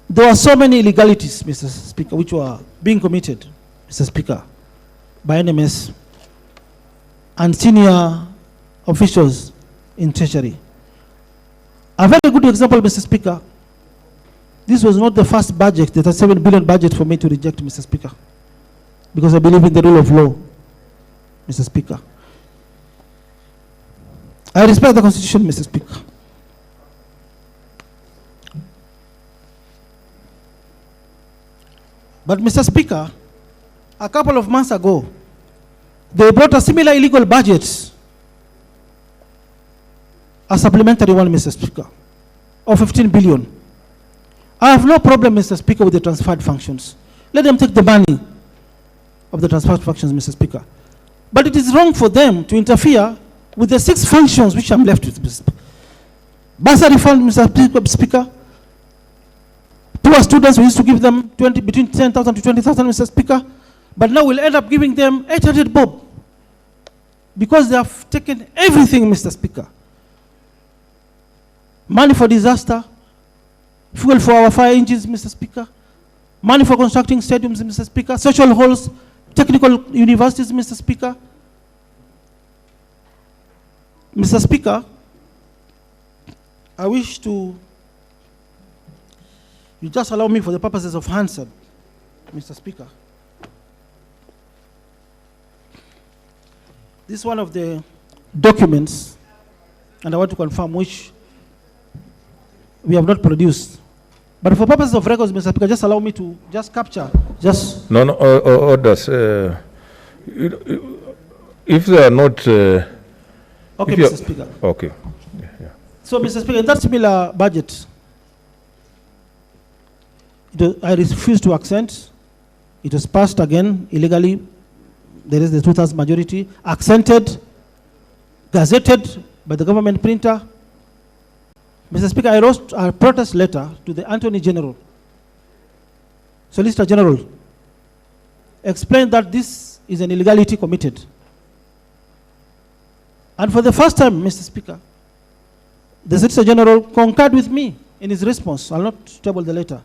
There were so many illegalities, Mr. Speaker, which were being committed, Mr. Speaker, by NMS and senior officials in Treasury. A very good example, Mr. Speaker. This was not the first budget, the 7 billion budget for me to reject, Mr. Speaker, because I believe in the rule of law, Mr. Speaker. I respect the Constitution, Mr. Speaker. But, Mr. Speaker, a couple of months ago, they brought a similar illegal budget, a supplementary one, Mr. Speaker, of 15 billion. I have no problem, Mr. Speaker, with the transferred functions. Let them take the money of the transferred functions, Mr. Speaker. But it is wrong for them to interfere with the 6 functions which I'm left with, Mr. Speaker. Bursary fund, Mr. Speaker. Poor students, we used to give them between 10,000 to 20,000, Mr. Speaker. But now we'll end up giving them 800 bob because they have taken everything, Mr. Speaker. Money for disaster, fuel for our fire engines, Mr. Speaker. Money for constructing stadiums, Mr. Speaker. Social halls, technical universities, Mr. Speaker. Mr. Speaker, I wish to, you just allow me for the purposes of Hansard, Mr. Speaker. This is one of the documents, and I want to confirm which we have not produced. But for purposes of records, Mr. Speaker, just allow me to just capture, just... No, orders. If they are not... okay, Mr. Speaker. Okay. Yeah. So, Mr. Speaker, in that similar budget, I refuse to accent. It was passed again illegally. There is the 2/3 majority, accented, gazetted by the government printer. Mr. Speaker, I wrote a protest letter to the Attorney General, Solicitor General, explained that this is an illegality committed. And for the first time, Mr. Speaker, the Solicitor General concurred with me in his response. I'll not table the letter.